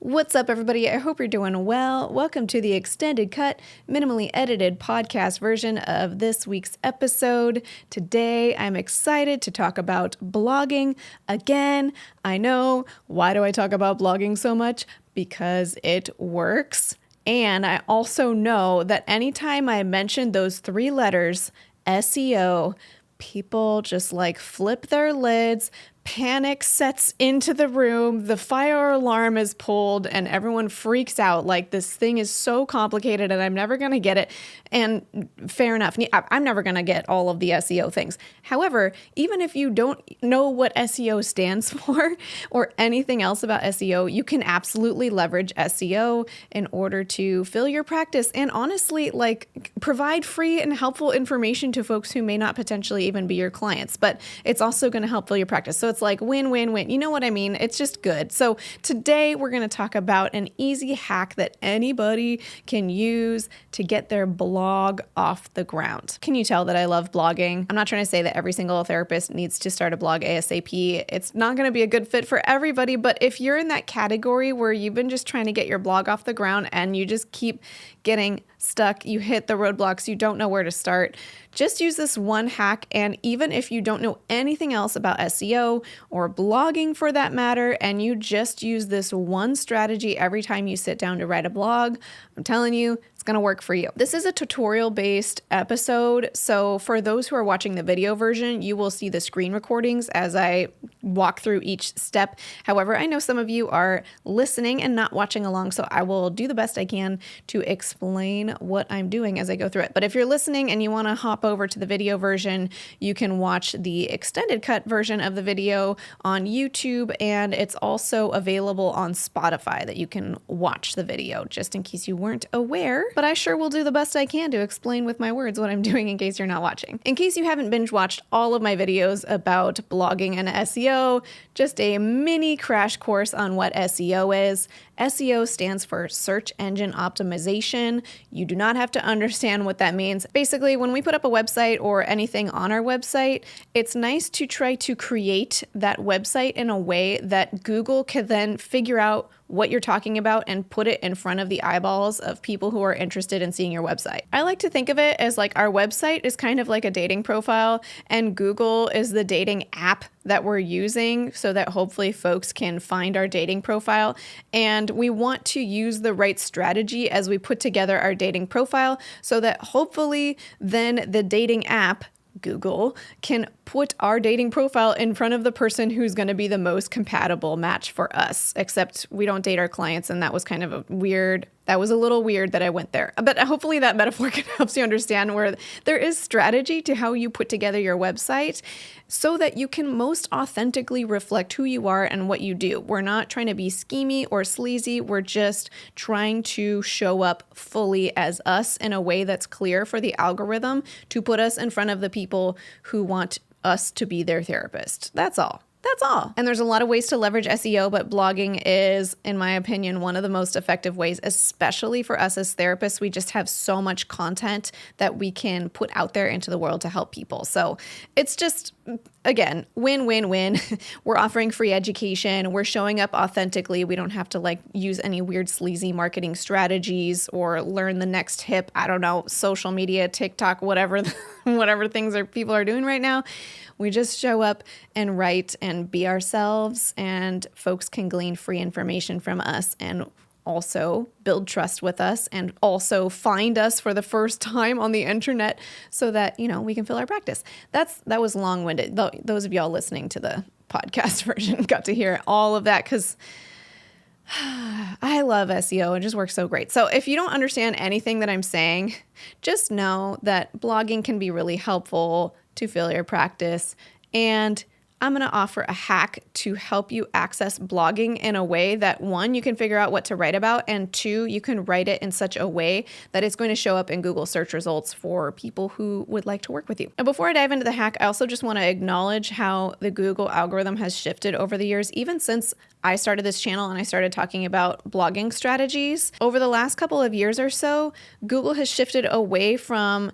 What's up, everybody? I hope you're doing well. Welcome to the extended cut, minimally edited podcast version of this week's episode. Today, I'm excited to talk about blogging again. I know, why do I talk about blogging so much? Because it works. And I also know that anytime I mention those three letters, SEO, people just flip their lids. Panic sets into the room, the fire alarm is pulled, and everyone freaks out like this thing is so complicated and I'm never going to get it. And fair enough, I'm never going to get all of the SEO things. However, even if you don't know what SEO stands for or anything else about SEO, you can absolutely leverage SEO in order to fill your practice and honestly, provide free and helpful information to folks who may not potentially even be your clients, but it's also going to help fill your practice. So it's like win, win, win. You know what I mean? It's just good. So today we're going to talk about an easy hack that anybody can use to get their blog off the ground. Can you tell that I love blogging? I'm not trying to say that every single therapist needs to start a blog ASAP. It's not going to be a good fit for everybody, but if you're in that category where you've been just trying to get your blog off the ground and you just keep getting stuck, you hit the roadblocks, you don't know where to start, just use this one hack. And even if you don't know anything else about SEO or blogging for that matter, and you just use this one strategy every time you sit down to write a blog, I'm telling you, it's going to work for you. This is a tutorial-based episode, so for those who are watching the video version, you will see the screen recordings as I walk through each step. However, I know some of you are listening and not watching along, so I will do the best I can to explain what I'm doing as I go through it. But if you're listening and you want to hop over to the video version, you can watch the extended cut version of the video on YouTube, and it's also available on Spotify that you can watch the video, just in case you weren't aware. But I sure will do the best I can to explain with my words what I'm doing in case you're not watching. In case you haven't binge watched all of my videos about blogging and SEO, just a mini crash course on what SEO is. SEO stands for search engine optimization. You do not have to understand what that means. Basically, when we put up a website or anything on our website, it's nice to try to create that website in a way that Google can then figure out what you're talking about and put it in front of the eyeballs of people who are interested in seeing your website. I like to think of it as our website is kind of like a dating profile, and Google is the dating app that we're using so that hopefully folks can find our dating profile. And we want to use the right strategy as we put together our dating profile so that hopefully then the dating app, Google, can put our dating profile in front of the person who's going to be the most compatible match for us, except we don't date our clients, and that was kind of a little weird that I went there. But hopefully that metaphor can help you understand where there is strategy to how you put together your website so that you can most authentically reflect who you are and what you do. We're not trying to be schemy or sleazy. We're just trying to show up fully as us in a way that's clear for the algorithm to put us in front of the people who want us to be their therapist. That's all. That's all. And there's a lot of ways to leverage SEO, but blogging is, in my opinion, one of the most effective ways, especially for us as therapists. We just have so much content that we can put out there into the world to help people. So it's just, again, win, win, win. We're offering free education. We're showing up authentically. We don't have to use any weird sleazy marketing strategies or learn the next hip, social media, TikTok, whatever things people are doing right now. We just show up and write and be ourselves, and folks can glean free information from us and also build trust with us and also find us for the first time on the internet so that, we can fill our practice. That was long-winded. Those of y'all listening to the podcast version got to hear all of that because I love SEO. It just works so great. So if you don't understand anything that I'm saying, just know that blogging can be really helpful to fill your practice. And I'm going to offer a hack to help you access blogging in a way that, one, you can figure out what to write about, and two, you can write it in such a way that it's going to show up in Google search results for people who would like to work with you. And before I dive into the hack, I also just want to acknowledge how the Google algorithm has shifted over the years, even since I started this channel and I started talking about blogging strategies. Over the last couple of years or so, Google has shifted away from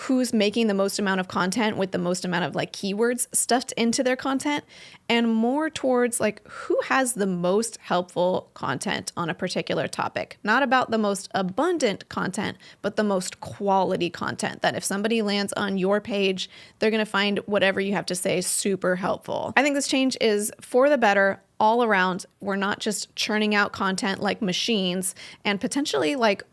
who's making the most amount of content with the most amount of like keywords stuffed into their content, and more towards like who has the most helpful content on a particular topic. Not about the most abundant content, but the most quality content that if somebody lands on your page, they're going to find whatever you have to say super helpful. I think this change is for the better all around. We're not just churning out content like machines and potentially like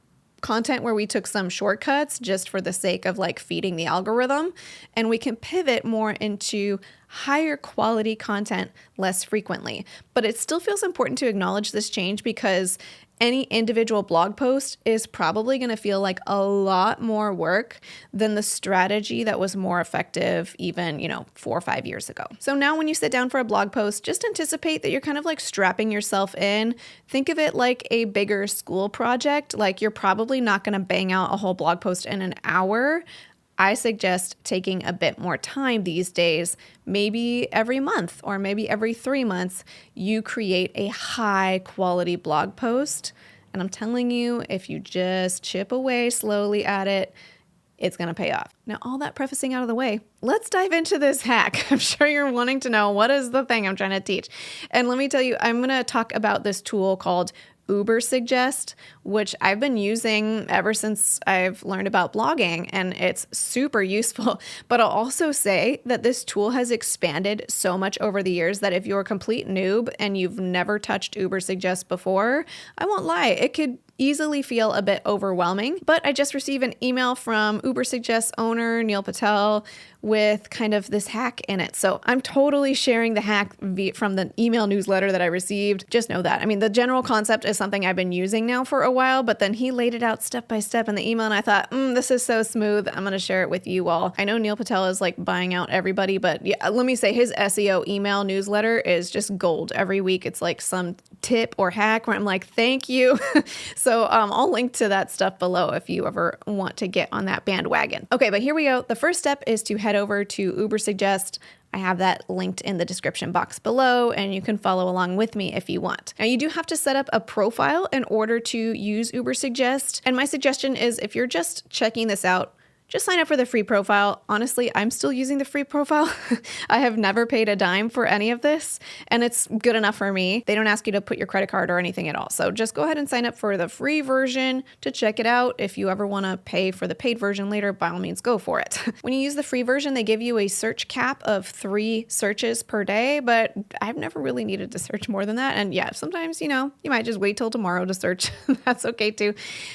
content where we took some shortcuts just for the sake of like feeding the algorithm, and we can pivot more into higher quality content less frequently. But it still feels important to acknowledge this change because any individual blog post is probably going to feel like a lot more work than the strategy that was more effective even, 4 or 5 years ago. So now when you sit down for a blog post, just anticipate that you're kind of like strapping yourself in. Think of it like a bigger school project. Like you're probably not going to bang out a whole blog post in an hour. I suggest taking a bit more time these days, maybe every month or maybe every 3 months, you create a high quality blog post. And I'm telling you, if you just chip away slowly at it, it's going to pay off. Now, all that prefacing out of the way, let's dive into this hack. I'm sure you're wanting to know what is the thing I'm trying to teach. And let me tell you, I'm going to talk about this tool called Ubersuggest, which I've been using ever since I've learned about blogging, and it's super useful. But I'll also say that this tool has expanded so much over the years that if you're a complete noob and you've never touched Ubersuggest before, I won't lie, it could easily feel a bit overwhelming. But I just received an email from Ubersuggest owner Neil Patel with kind of this hack in it. So I'm totally sharing the hack from the email newsletter that I received. Just know that. I mean, the general concept is something I've been using now for a while, but then he laid it out step by step in the email, and I thought, this is so smooth. I'm going to share it with you all. I know Neil Patel is like buying out everybody, but yeah, let me say his SEO email newsletter is just gold. Every week it's like some tip or hack where I'm like, thank you. So I'll link to that stuff below if you ever want to get on that bandwagon. Okay, but here we go. The first step is to head over to Ubersuggest. I have that linked in the description box below, and you can follow along with me if you want. Now, you do have to set up a profile in order to use Ubersuggest. And my suggestion is if you're just checking this out, just sign up for the free profile. Honestly, I'm still using the free profile. I have never paid a dime for any of this, and it's good enough for me. They don't ask you to put your credit card or anything at all. So just go ahead and sign up for the free version to check it out. If you ever want to pay for the paid version later, by all means, go for it. When you use the free version, they give you a search cap of 3 searches per day, but I've never really needed to search more than that. And yeah, sometimes, you might just wait till tomorrow to search. That's okay too.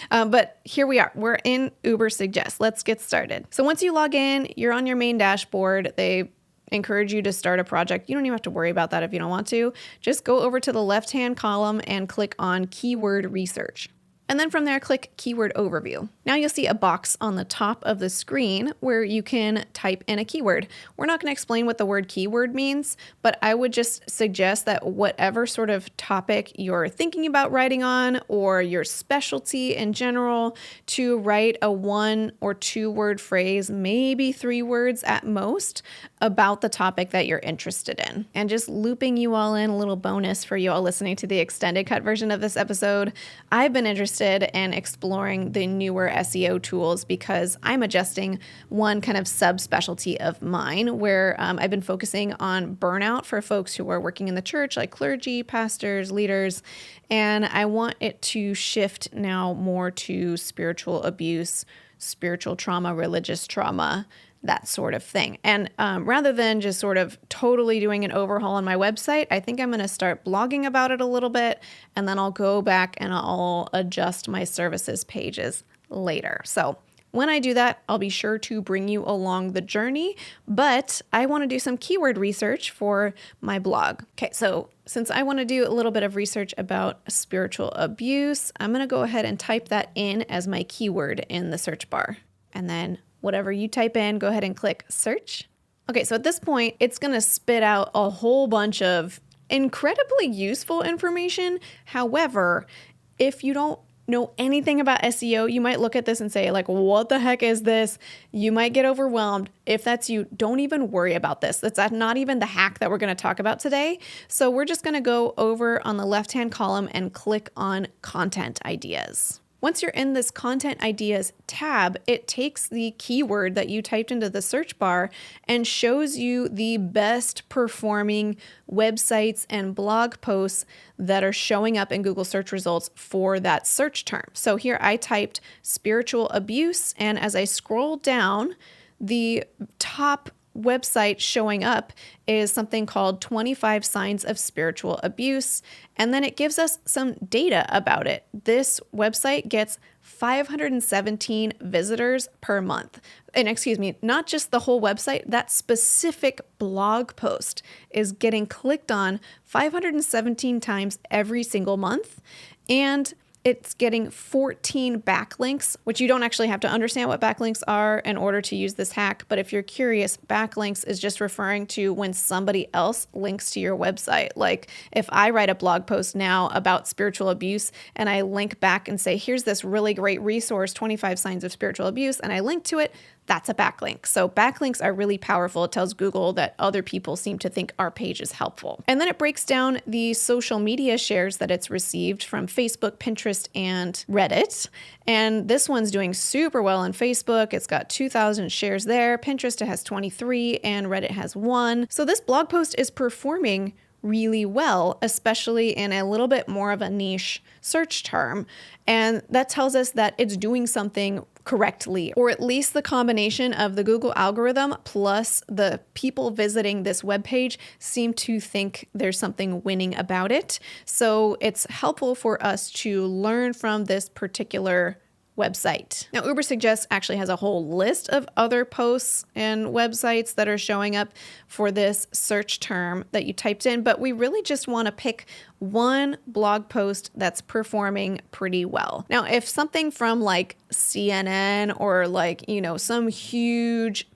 But here we are. We're in Ubersuggest. Let's get started. So once you log in, you're on your main dashboard. They encourage you to start a project. You don't even have to worry about that if you don't want to. Just go over to the left-hand column and click on Keyword Research. And then from there, click Keyword Overview. Now you'll see a box on the top of the screen where you can type in a keyword. We're not going to explain what the word keyword means, but I would just suggest that whatever sort of topic you're thinking about writing on or your specialty in general, to write a 1 or 2 word phrase, maybe 3 words at most, about the topic that you're interested in. And just looping you all in, a little bonus for you all listening to the extended cut version of this episode, I've been interested in exploring the newer SEO tools because I'm adjusting one kind of subspecialty of mine where I've been focusing on burnout for folks who are working in the church, like clergy, pastors, leaders, and I want it to shift now more to spiritual abuse, spiritual trauma, religious trauma, that sort of thing. And rather than just sort of totally doing an overhaul on my website, I think I'm going to start blogging about it a little bit, and then I'll go back and I'll adjust my services pages later. So when I do that, I'll be sure to bring you along the journey, but I want to do some keyword research for my blog. Okay, so since I want to do a little bit of research about spiritual abuse, I'm going to go ahead and type that in as my keyword in the search bar. And then whatever you type in, go ahead and click search. Okay, so at this point, it's going to spit out a whole bunch of incredibly useful information. However, if you don't know anything about SEO, you might look at this and say, like, what the heck is this? You might get overwhelmed. If that's you, don't even worry about this. That's not even the hack that we're going to talk about today. So we're just going to go over on the left-hand column and click on content ideas. Once you're in this content ideas tab, it takes the keyword that you typed into the search bar and shows you the best performing websites and blog posts that are showing up in Google search results for that search term. So here I typed spiritual abuse, and as I scroll down, the top website showing up is something called 25 Signs of Spiritual Abuse, and then it gives us some data about it. This website gets 517 visitors per month. And excuse me, not just the whole website, that specific blog post is getting clicked on 517 times every single month. And it's getting 14 backlinks, which you don't actually have to understand what backlinks are in order to use this hack. But if you're curious, backlinks is just referring to when somebody else links to your website. Like if I write a blog post now about spiritual abuse and I link back and say, here's this really great resource, 25 Signs of Spiritual Abuse, and I link to it, that's a backlink. So backlinks are really powerful. It tells Google that other people seem to think our page is helpful. And then it breaks down the social media shares that it's received from Facebook, Pinterest, and Reddit. And this one's doing super well on Facebook. It's got 2,000 shares there. Pinterest has 23 and Reddit has 1. So this blog post is performing really well, especially in a little bit more of a niche search term. And that tells us that it's doing something correctly, or at least the combination of the Google algorithm plus the people visiting this webpage seem to think there's something winning about it. So it's helpful for us to learn from this particular website. Now, Ubersuggest actually has a whole list of other posts and websites that are showing up for this search term that you typed in, but we really just want to pick one blog post that's performing pretty well. Now, if something from like CNN or like, some huge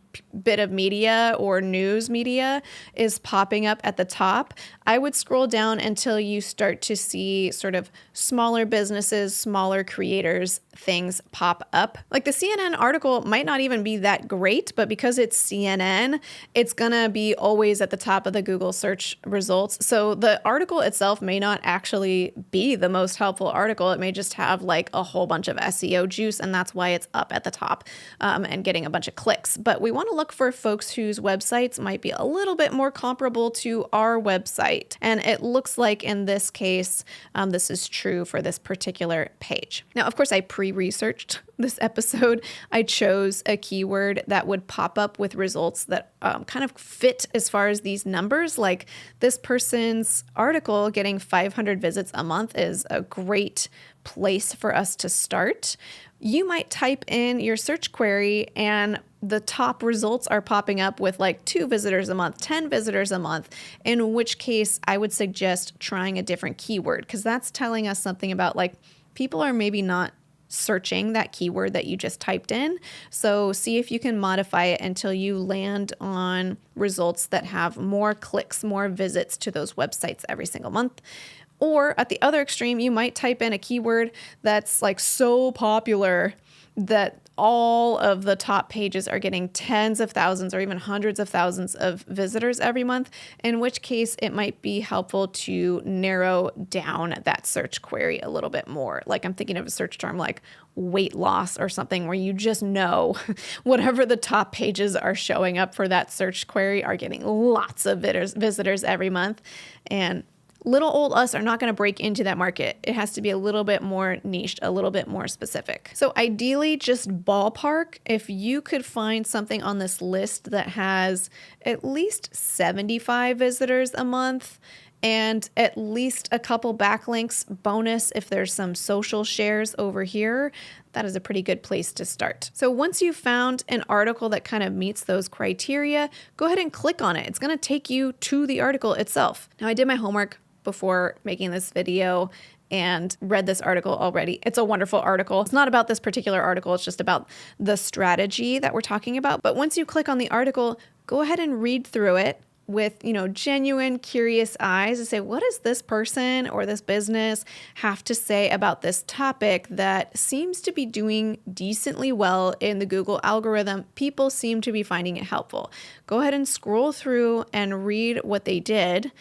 bit of media or news media is popping up at the top, I would scroll down until you start to see sort of smaller businesses, smaller creators, things pop up. Like the CNN article might not even be that great, but because it's CNN, it's gonna be always at the top of the Google search results. So the article itself may not actually be the most helpful article. It may just have like a whole bunch of SEO juice, and that's why it's up at the top and getting a bunch of clicks. But we want to look for folks whose websites might be a little bit more comparable to our website. And it looks like in this case, this is true for this particular page. Now, of course, I pre-researched this episode. I chose a keyword that would pop up with results that kind of fit as far as these numbers. Like this person's article getting 500 visits a month is a great place for us to start. You might type in your search query and the top results are popping up with like 2 visitors a month, 10 visitors a month, in which case I would suggest trying a different keyword, because that's telling us something about like people are maybe not searching that keyword that you just typed in. So see if you can modify it until you land on results that have more clicks, more visits to those websites every single month. Or at the other extreme, you might type in a keyword that's like so popular that all of the top pages are getting tens of thousands or even hundreds of thousands of visitors every month, in which case it might be helpful to narrow down that search query a little bit more. Like I'm thinking of a search term like weight loss or something where you just know whatever the top pages are showing up for that search query are getting lots of visitors every month. And little old us are not going to break into that market. It has to be a little bit more niched, a little bit more specific. So ideally, just ballpark, if you could find something on this list that has at least 75 visitors a month and at least a couple backlinks, bonus if there's some social shares over here, that is a pretty good place to start. So once you've found an article that kind of meets those criteria, go ahead and click on it. It's going to take you to the article itself. Now, I did my homework before making this video and read this article already. It's a wonderful article. It's not about this particular article. It's just about the strategy that we're talking about. But once you click on the article, go ahead and read through it with, genuine, curious eyes and say, what does this person or this business have to say about this topic that seems to be doing decently well in the Google algorithm? People seem to be finding it helpful. Go ahead and scroll through and read what they did.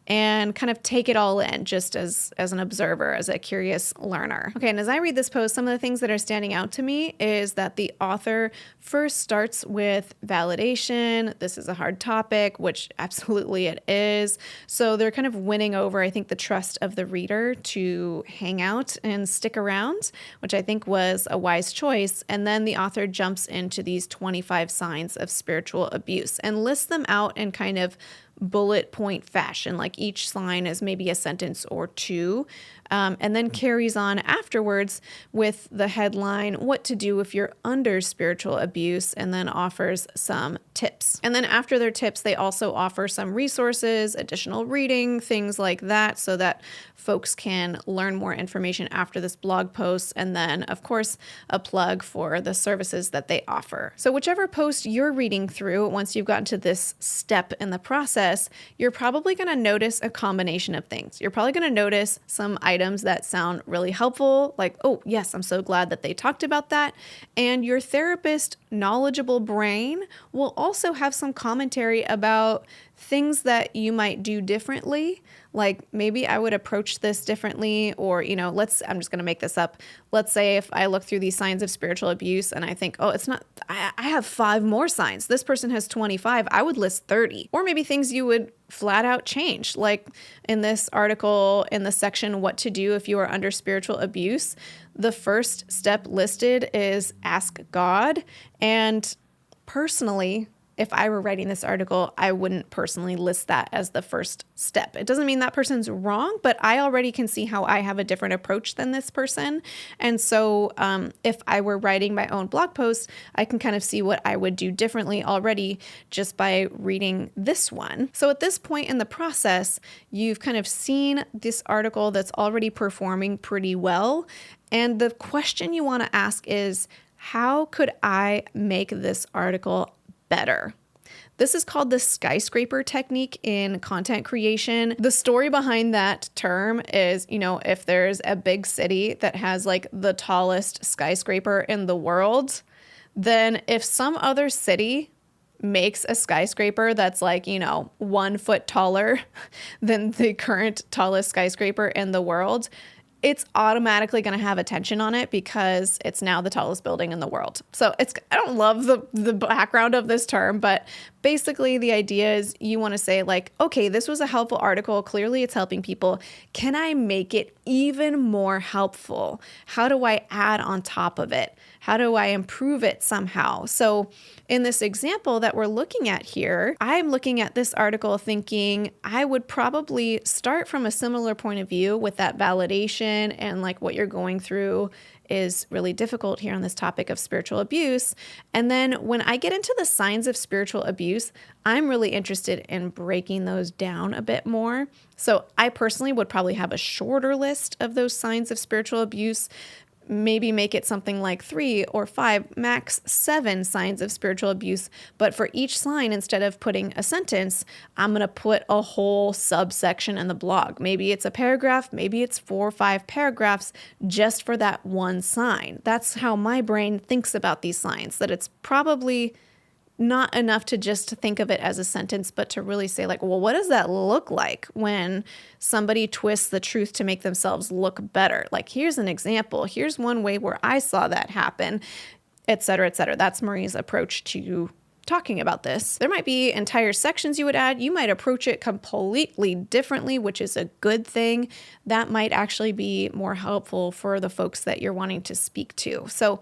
and kind of take it all in just as an observer, as a curious learner. Okay, and as I read this post, some of the things that are standing out to me is that the author first starts with validation. This is a hard topic, which absolutely it is. So they're kind of winning over, I think, the trust of the reader to hang out and stick around, which I think was a wise choice. And then the author jumps into these 25 signs of spiritual abuse and lists them out in kind of bullet point fashion, like each sign is maybe a sentence or two, and then carries on afterwards with the headline, what to do if you're under spiritual abuse, and then offers some tips. And then after their tips, they also offer some resources, additional reading, things like that, so that folks can learn more information after this blog post. And then, of course, a plug for the services that they offer. So whichever post you're reading through, once you've gotten to this step in the process, you're probably going to notice a combination of things. You're probably going to notice some items that sound really helpful, like, oh, yes, I'm so glad that they talked about that. And your therapist knowledgeable brain will also have some commentary about things that you might do differently. Like maybe I would approach this differently, or, I'm just going to make this up. Let's say if I look through these signs of spiritual abuse and I think, oh, it's not, I have 5 more signs. This person has 25. I would list 30. Or maybe things you would flat out change. Like in this article, in the section, what to do if you are under spiritual abuse, the first step listed is ask God. And personally, if I were writing this article, I wouldn't personally list that as the first step. It doesn't mean that person's wrong, but I already can see how I have a different approach than this person. And so if I were writing my own blog post, I can kind of see what I would do differently already just by reading this one. So at this point in the process, you've kind of seen this article that's already performing pretty well. And the question you want to ask is, how could I make this article better? This is called the skyscraper technique in content creation. The story behind that term is, if there's a big city that has like the tallest skyscraper in the world, then if some other city makes a skyscraper that's like, 1 foot taller than the current tallest skyscraper in the world, it's automatically going to have attention on it because it's now the tallest building in the world. So I don't love the background of this term, but basically the idea is you want to say like, okay, this was a helpful article. Clearly it's helping people. Can I make it even more helpful? How do I add on top of it? How do I improve it somehow? So in this example that we're looking at here, I'm looking at this article thinking I would probably start from a similar point of view with that validation and like what you're going through is really difficult here on this topic of spiritual abuse. And then when I get into the signs of spiritual abuse, I'm really interested in breaking those down a bit more. So I personally would probably have a shorter list of those signs of spiritual abuse, maybe make it something like 3 or 5, max 7 signs of spiritual abuse. But for each sign, instead of putting a sentence, I'm going to put a whole subsection in the blog. Maybe it's a paragraph, maybe it's 4 or 5 paragraphs just for that one sign. That's how my brain thinks about these signs, that it's probably not enough to just think of it as a sentence, but to really say like, well, what does that look like when somebody twists the truth to make themselves look better? Like, here's an example. Here's one way where I saw that happen, et cetera, et cetera. That's Marie's approach to talking about this. There might be entire sections you would add. You might approach it completely differently, which is a good thing. That might actually be more helpful for the folks that you're wanting to speak to. So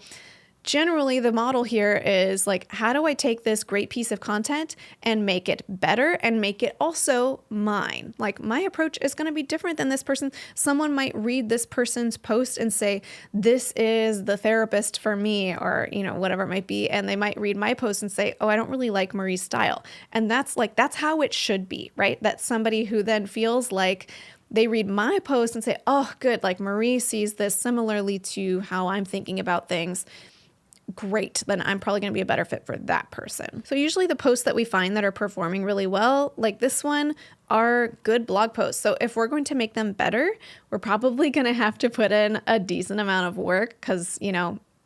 generally, the model here is like, how do I take this great piece of content and make it better and make it also mine? Like, my approach is going to be different than this person. Someone might read this person's post and say, this is the therapist for me, or, whatever it might be. And they might read my post and say, oh, I don't really like Marie's style. And that's how it should be, right? That's somebody who then feels like they read my post and say, oh, good. Like, Marie sees this similarly to how I'm thinking about things. Great, then I'm probably going to be a better fit for that person. So usually the posts that we find that are performing really well, like this one, are good blog posts. So if we're going to make them better, we're probably going to have to put in a decent amount of work because,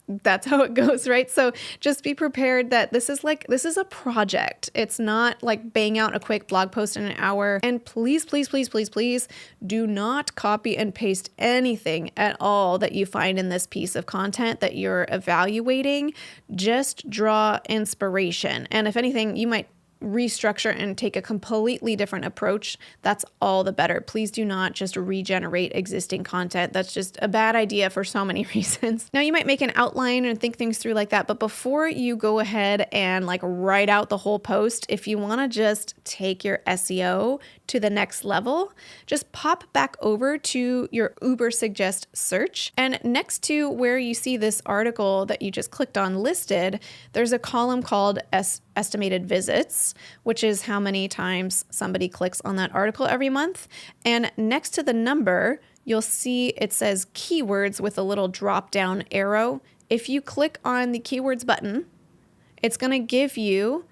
that's how it goes, right? So just be prepared that this is a project. It's not like bang out a quick blog post in an hour. And please, please, please, please, please do not copy and paste anything at all that you find in this piece of content that you're evaluating. Just draw inspiration. And if anything, you might restructure and take a completely different approach. That's all the better. Please do not just regenerate existing content. That's just a bad idea for so many reasons. Now, you might make an outline and think things through like that, but before you go ahead and like write out the whole post, if you want to just take your SEO to the next level, just pop back over to your Ubersuggest search. And next to where you see this article that you just clicked on listed, there's a column called estimated visits, which is how many times somebody clicks on that article every month. And next to the number, you'll see it says keywords with a little drop down arrow. If you click on the keywords button, it's going to give you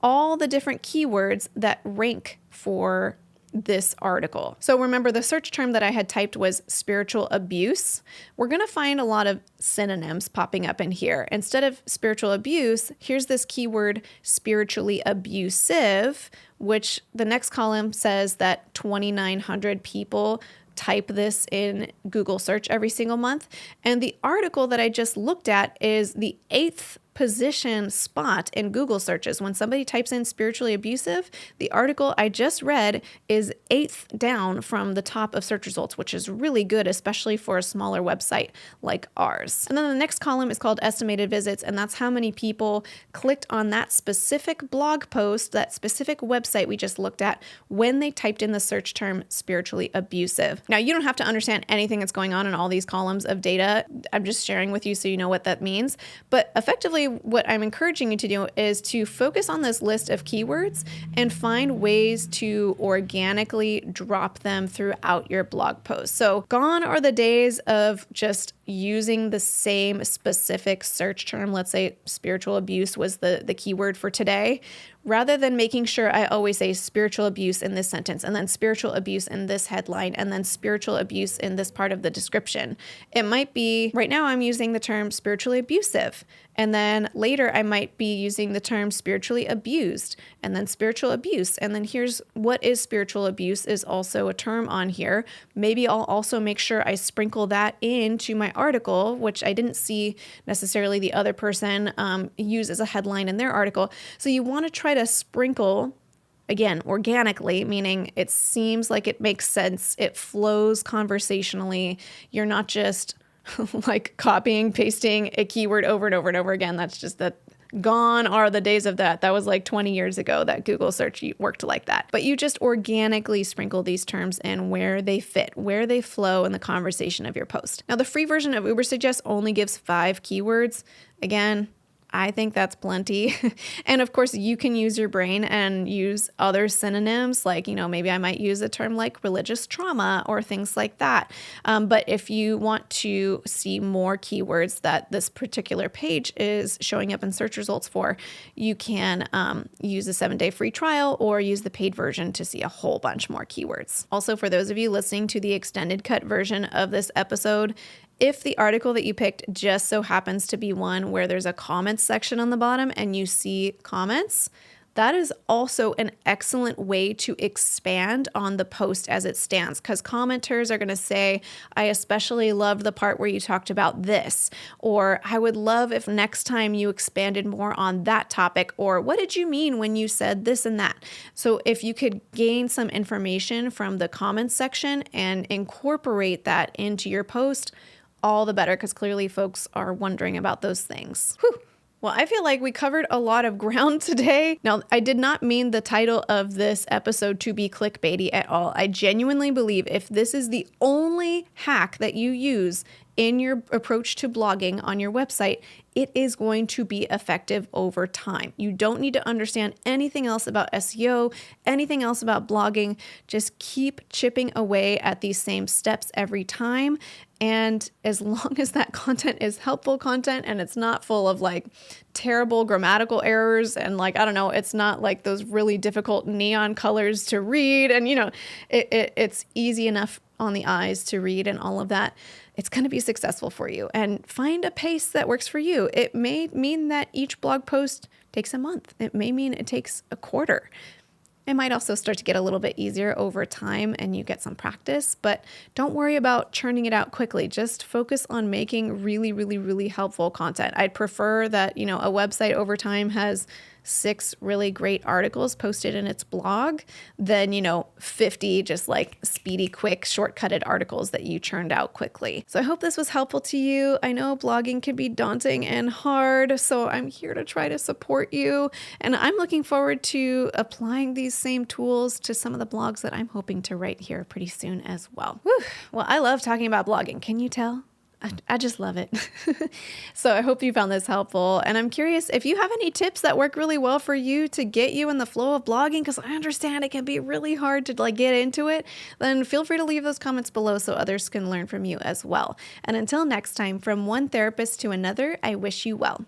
all the different keywords that rank for this article. So remember, the search term that I had typed was spiritual abuse. We're going to find a lot of synonyms popping up in here. Instead of spiritual abuse, here's this keyword spiritually abusive, which the next column says that 2,900 people type this in Google search every single month. And the article that I just looked at is the 8th position spot in Google searches. When somebody types in spiritually abusive, the article I just read is 8th down from the top of search results, which is really good, especially for a smaller website like ours. And then the next column is called estimated visits, and that's how many people clicked on that specific blog post, that specific website we just looked at, when they typed in the search term spiritually abusive. Now, you don't have to understand anything that's going on in all these columns of data. I'm just sharing with you so you know what that means. But effectively, what I'm encouraging you to do is to focus on this list of keywords and find ways to organically drop them throughout your blog post. So gone are the days of just using the same specific search term. Let's say spiritual abuse was the keyword for today. Rather than making sure I always say spiritual abuse in this sentence, and then spiritual abuse in this headline, and then spiritual abuse in this part of the description. It might be, right now I'm using the term spiritually abusive, and then later I might be using the term spiritually abused, and then spiritual abuse. And then here's what is spiritual abuse is also a term on here. Maybe I'll also make sure I sprinkle that into my article, which I didn't see necessarily the other person use as a headline in their article. So you want to try to sprinkle, again, organically, meaning it seems like it makes sense. It flows conversationally. You're not just like copying, pasting a keyword over and over and over again. That's just that. Gone are the days of that. That was like 20 years ago that Google search worked like that. But you just organically sprinkle these terms in where they fit, where they flow in the conversation of your post. Now, the free version of Ubersuggest only gives 5 keywords. Again, I think that's plenty. And of course, you can use your brain and use other synonyms, like, maybe I might use a term like religious trauma or things like that. But if you want to see more keywords that this particular page is showing up in search results for, you can use a 7-day free trial or use the paid version to see a whole bunch more keywords. Also, for those of you listening to the extended cut version of this episode, if the article that you picked just so happens to be one where there's a comments section on the bottom and you see comments, that is also an excellent way to expand on the post as it stands, because commenters are going to say, I especially loved the part where you talked about this, or I would love if next time you expanded more on that topic, or what did you mean when you said this and that? So if you could gain some information from the comments section and incorporate that into your post, all the better, because clearly folks are wondering about those things. Whew. Well, I feel like we covered a lot of ground today. Now, I did not mean the title of this episode to be clickbaity at all. I genuinely believe if this is the only hack that you use in your approach to blogging on your website, it is going to be effective over time. You don't need to understand anything else about SEO, anything else about blogging. Just keep chipping away at these same steps every time. And as long as that content is helpful content and it's not full of like terrible grammatical errors and like, I don't know, it's not like those really difficult neon colors to read. And, it's easy enough on the eyes to read and all of that. It's going to be successful for you, and find a pace that works for you. It may mean that each blog post takes a month. It may mean it takes a quarter. It might also start to get a little bit easier over time and you get some practice, but don't worry about churning it out quickly. Just focus on making really, really, really helpful content. I'd prefer that, a website over time has 6 really great articles posted in its blog than, 50 just like speedy, quick, shortcutted articles that you churned out quickly. So I hope this was helpful to you. I know blogging can be daunting and hard, so I'm here to try to support you. And I'm looking forward to applying these same tools to some of the blogs that I'm hoping to write here pretty soon as well. Whew. Well, I love talking about blogging. Can you tell? I just love it. So I hope you found this helpful. And I'm curious if you have any tips that work really well for you to get you in the flow of blogging, because I understand it can be really hard to get into it. Then feel free to leave those comments below so others can learn from you as well. And until next time, from one therapist to another, I wish you well.